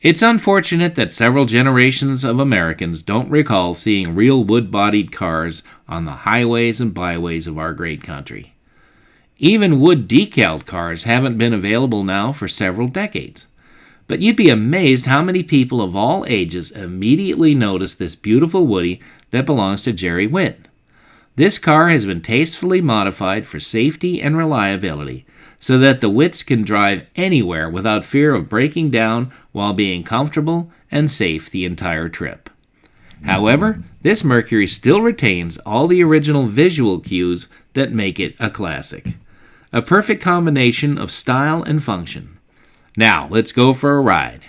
It's unfortunate that several generations of Americans don't recall seeing real wood-bodied cars on the highways and byways of our great country. Even wood decaled cars haven't been available now for several decades. But you'd be amazed how many people of all ages immediately notice this beautiful Woody that belongs to Jerry Witt. This car has been tastefully modified for safety and reliability, so that the Witts can drive anywhere without fear of breaking down while being comfortable and safe the entire trip. However, this Mercury still retains all the original visual cues that make it a classic. A perfect combination of style and function. Now, let's go for a ride.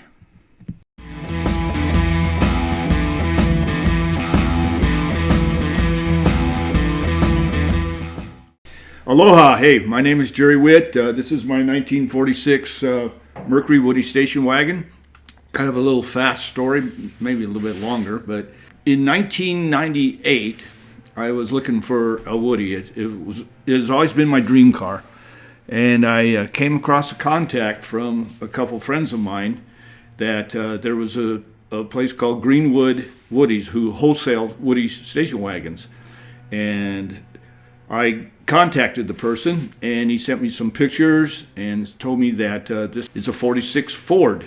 Aloha, hey, my name is Jerry Witt. This is my 1946 Mercury Woody station wagon. Kind of a little fast story, maybe a little bit longer, but in 1998, I was looking for a Woody. It has always been my dream car. And I came across a contact from a couple friends of mine that there was a place called Greenwood Woodies who wholesaled Woody station wagons. And I contacted the person, and he sent me some pictures and told me that this is a 46 Ford.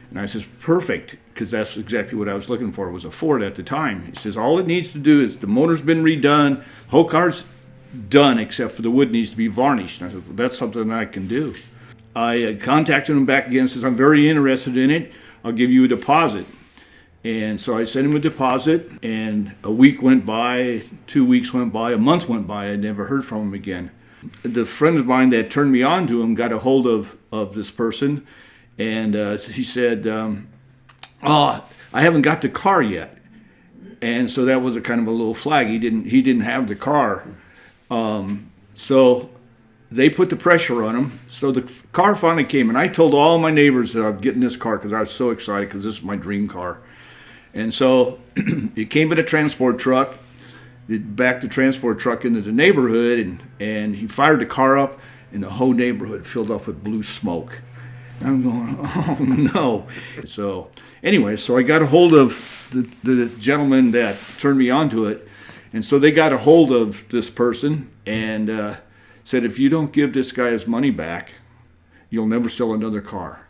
And I says, perfect, because that's exactly what I was looking for, was a Ford at the time. He says, all it needs to do is the motor's been redone, whole car's done except for the wood needs to be varnished. And I said, well, that's something I can do. I contacted him back again and says, I'm very interested in it. I'll give you a deposit. And so I sent him a deposit, and a week went by, 2 weeks went by, a month went by. I never heard from him again. The friend of mine that turned me on to him got a hold of this person, and he said, I haven't got the car yet. And so that was a kind of a little flag. He didn't have the car. So they put the pressure on him. So the car finally came, and I told all my neighbors that I'm getting this car because I was so excited because this is my dream car. And so it came in a transport truck. It backed the transport truck into the neighborhood, and he fired the car up, and the whole neighborhood filled up with blue smoke. And I'm going, oh no. So anyway, so I got a hold of the gentleman that turned me on to it. And so they got a hold of this person and said, if you don't give this guy his money back, you'll never sell another car.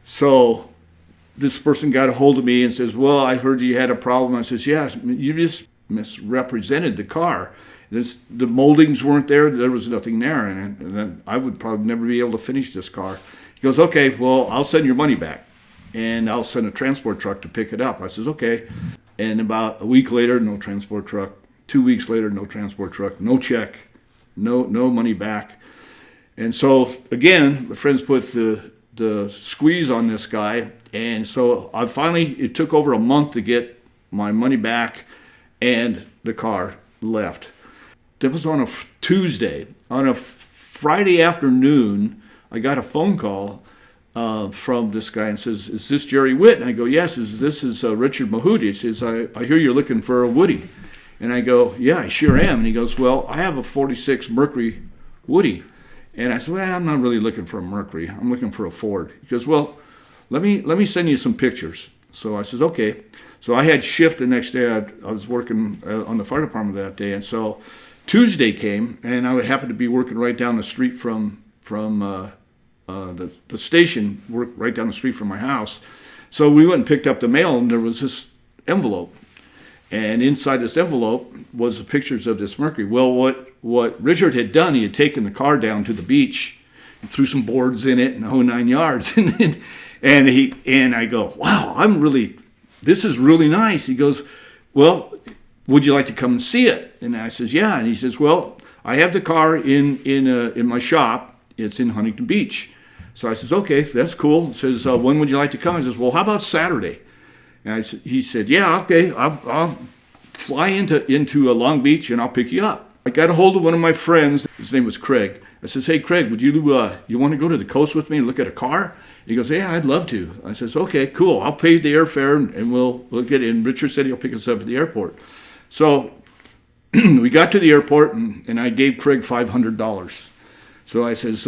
So this person got a hold of me and says, well, I heard you had a problem. I says, yes, you just misrepresented the car. The moldings weren't there. There was nothing there. And then I would probably never be able to finish this car. He goes, okay, well, I'll send your money back. And I'll send a transport truck to pick it up. I says, okay. And about a week later, no transport truck. 2 weeks later, no transport truck. No check. No money back. And so, again, the friends put the squeeze on this guy. And so it took over a month to get my money back, and the car left. That was on a Tuesday. On a Friday afternoon, I got a phone call from this guy and says, is this Jerry Witt? And I go, yes, this is Richard Mahudi. He says, I hear you're looking for a Woody. And I go, yeah, I sure am. And he goes, well, I have a 46 Mercury Woody. And I said, well, I'm not really looking for a Mercury. I'm looking for a Ford. He goes, well, let me send you some pictures. So I says, okay. So I had shift the next day. I was working on the fire department that day. And so Tuesday came, and I happened to be working right down the street from the station, worked right down the street from my house. So we went and picked up the mail, and there was this envelope. And inside this envelope was the pictures of this Mercury. Well, what Richard had done, he had taken the car down to the beach and threw some boards in it and the whole 9 yards. and I go, wow, this is really nice. He goes, well, would you like to come and see it? And I says, yeah. And he says, well, I have the car in my shop. It's in Huntington Beach. So I says, okay, that's cool. He says, when would you like to come? I says, well, how about Saturday? And he said, yeah, okay, I'll fly into Long Beach and I'll pick you up. I got a hold of one of my friends. His name was Craig. I says, hey, Craig, would you want to go to the coast with me and look at a car? He goes, yeah, I'd love to. I says, okay, cool. I'll pay the airfare and we'll get in. Richard said he'll pick us up at the airport. So we got to the airport and I gave Craig $500. So I says,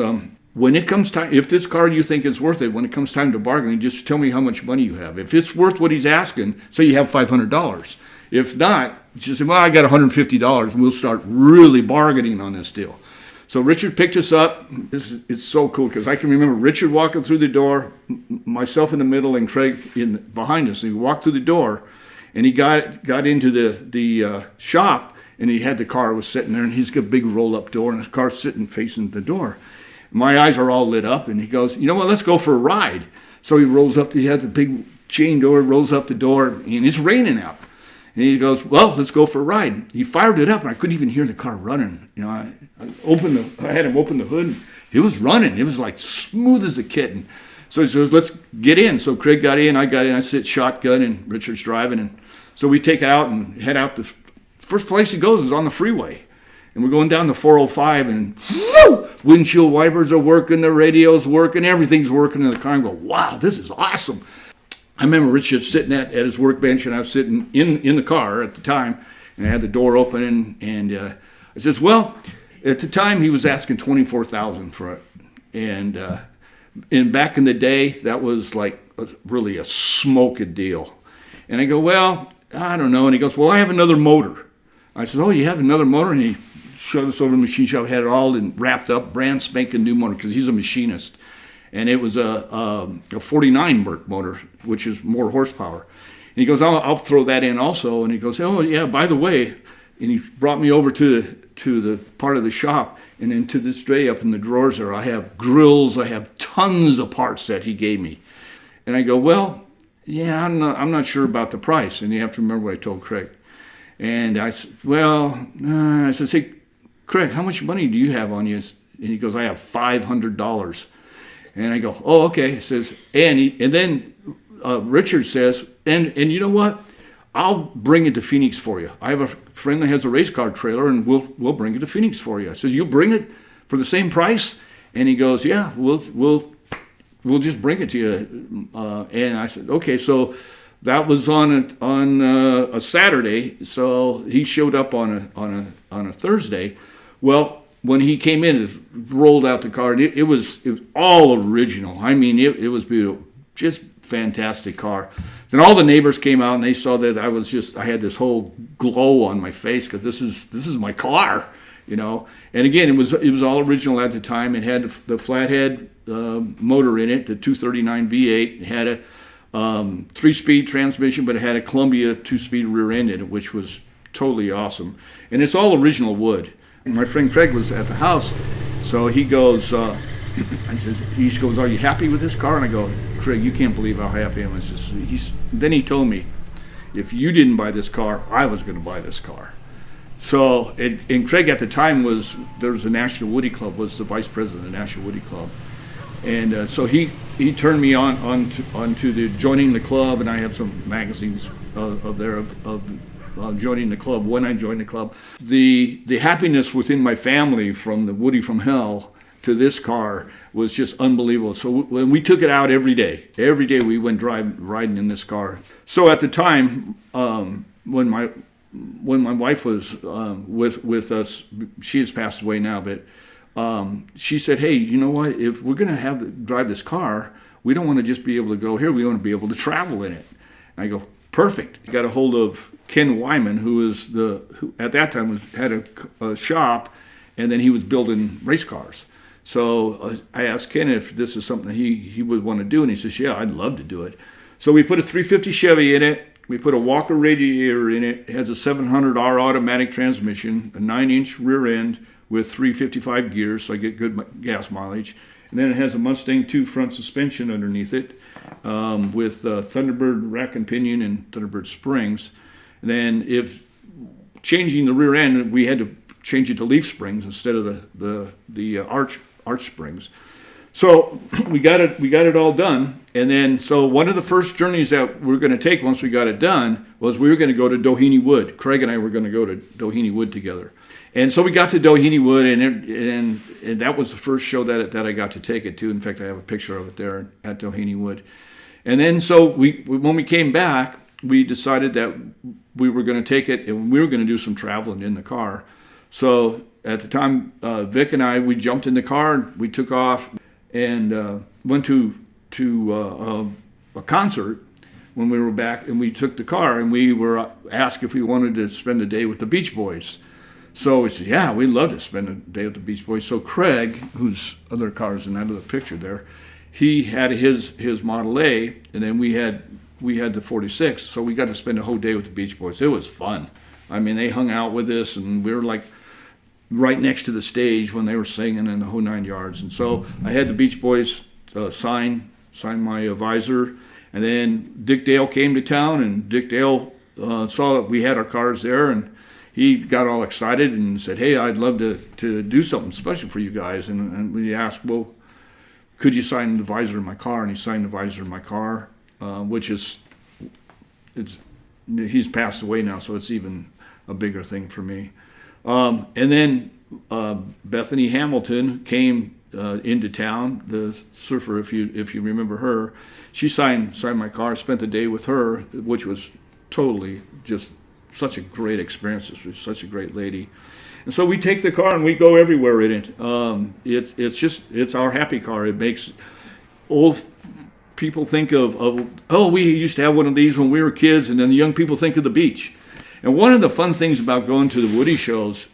when it comes time, if this car you think is worth it, when it comes time to bargaining, just tell me how much money you have. If it's worth what he's asking, say you have $500. If not, just say, well, I got $150, and we'll start really bargaining on this deal. So Richard picked us up. It's so cool because I can remember Richard walking through the door, myself in the middle, and Craig behind us. And he walked through the door, and he got into the shop, and he had the car was sitting there, and he's got a big roll-up door, and his car's sitting facing the door. My eyes are all lit up, and he goes, you know what, let's go for a ride. So he rolls up, he had the big chain door, rolls up the door, and it's raining out. And he goes, well, let's go for a ride. He fired it up, and I couldn't even hear the car running. You know, I had him open the hood. And it was running. It was like smooth as a kitten. So he says, let's get in. So Craig got in, I got in. I sit shotgun, and Richard's driving. And so we take it out and head out. The first place he goes is on the freeway. And we're going down the 405, and whoo, windshield wipers are working, the radio's working, everything's working in the car. I go, wow, this is awesome. I remember Richard sitting at his workbench, and I was sitting in the car at the time, and I had the door open, and I says, well, at the time he was asking $24,000 for it, and back in the day that was like really a smoking deal. And I go, well, I don't know. And he goes, well, I have another motor. I said, oh, you have another motor? And he showed us over the machine shop, had it all wrapped up, brand spanking new motor because he's a machinist. And it was a 49 Merc motor, which is more horsepower. And he goes, I'll throw that in also. And he goes, oh, yeah, by the way, and he brought me over to the part of the shop. And then to this day, up in the drawers there, I have grills, I have tons of parts that he gave me. And I go, well, yeah, I'm not sure about the price. And you have to remember what I told Craig. And I said, well, I said, hey, Craig, how much money do you have on you? And he goes, I have $500. And I go, oh, okay. He says, and then Richard says, and you know what? I'll bring it to Phoenix for you. I have a friend that has a race car trailer, and we'll bring it to Phoenix for you. I says, you'll bring it for the same price? And he goes, yeah, we'll just bring it to you. And I said, okay. So that was on a Saturday. So he showed up on a Thursday. Well, when he came in, it rolled out the car. It was all original. I mean, it was beautiful, just fantastic car. Then all the neighbors came out and they saw that I had this whole glow on my face because this is my car, you know. And again, it was all original at the time. It had the flathead motor in it, the 239 V8. It had a 3-speed transmission, but it had a Columbia 2-speed rear end in it, which was totally awesome. And it's all original wood. My friend Craig was at the house, so he goes, he goes, are you happy with this car? And I go, Craig, you can't believe how happy I am. Then he told me, if you didn't buy this car, I was going to buy this car. So, and Craig at the time there was a National Woody Club, was the vice president of the National Woody Club. And so he turned me onto the joining the club, and I have some magazines of joining the club. When I joined the club, the happiness within my family from the Woody from Hell to this car was just unbelievable. So when we took it out every day we went riding in this car. So at the time, when my wife was with us, she has passed away now, but she said, hey, you know what, if we're going to drive this car, we don't want to just be able to go here, we want to be able to travel in it. And I go, perfect. I got a hold of Ken Wyman, who at that time had a shop, and then he was building race cars. So I asked Ken if this is something he would want to do, and he says, yeah, I'd love to do it. So we put a 350 Chevy in it. We put a Walker radiator in it. It has a 700R automatic transmission, a 9-inch rear end with 355 gears, so I get good gas mileage. And then it has a Mustang 2 front suspension underneath it with Thunderbird rack and pinion and Thunderbird springs. And then if changing the rear end, we had to change it to leaf springs instead of the arch springs. So we got it all done. And then so one of the first journeys that we were going to take once we got it done was we were going to go to Doheny Wood. Craig and I were going to go to Doheny Wood together. And so we got to Doheny Wood, and that was the first show that I got to take it to. In fact, I have a picture of it there at Doheny Wood. And then so when we came back, we decided that we were going to take it and we were going to do some traveling in the car. So at the time, Vic and I, we jumped in the car and we took off. and went to a concert when we were back, and we took the car, and we were asked if we wanted to spend the day with the Beach Boys. So we said, yeah, we'd love to spend a day with the Beach Boys. So Craig, whose other car's in that other picture there, he had his Model A, and then we had the 46. So we got to spend a whole day with the Beach Boys. It was fun. I mean, they hung out with us, and we were like right next to the stage when they were singing in the whole 9 yards. And so I had the Beach Boys sign my visor, and then Dick Dale came to town, and Dick Dale saw that we had our cars there, and he got all excited and said, hey, I'd love to do something special for you guys. And we asked, well, could you sign the visor in my car? And he signed the visor in my car, which is, he's passed away now, so it's even a bigger thing for me. And then Bethany Hamilton came into town, the surfer, if you remember her. She signed my car, spent the day with her, which was totally just such a great experience. She was such a great lady. And so we take the car and we go everywhere in it. It's our happy car. It makes old people think of, we used to have one of these when we were kids, and then the young people think of the beach. And one of the fun things about going to the Woody shows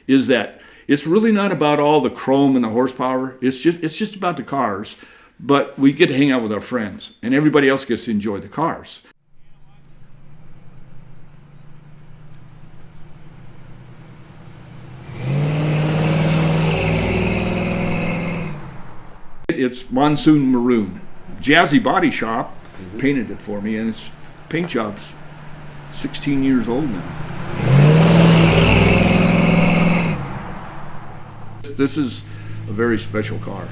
is that it's really not about all the chrome and the horsepower. It's just about the cars, but we get to hang out with our friends, and everybody else gets to enjoy the cars. It's Monsoon Maroon. Jazzy Body Shop painted it for me, and its paint job's 16 years old now. This is a very special car.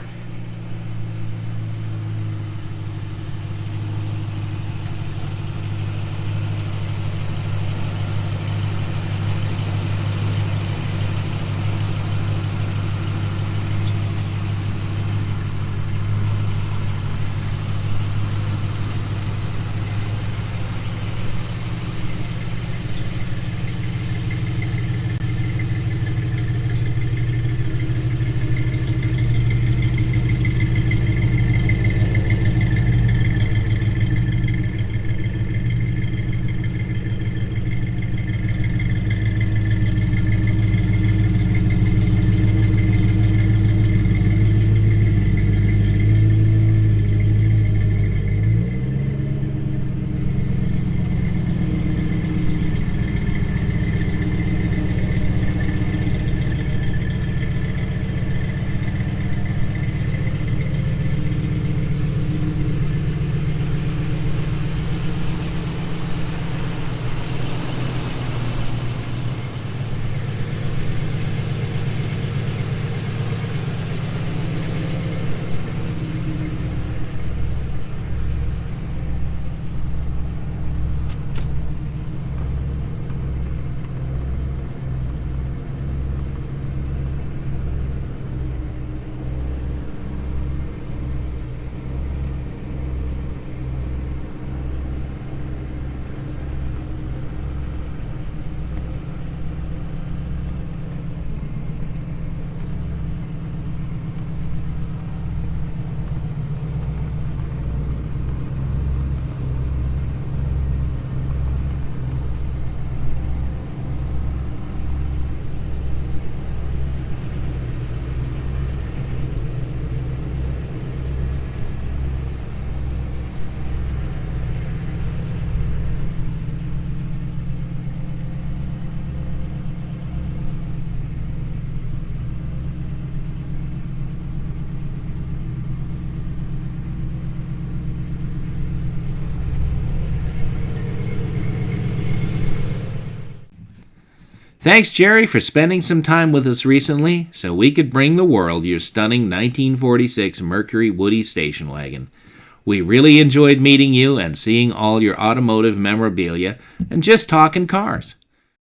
Thanks, Jerry, for spending some time with us recently so we could bring the world your stunning 1946 Mercury Woody station wagon. We really enjoyed meeting you and seeing all your automotive memorabilia and just talking cars.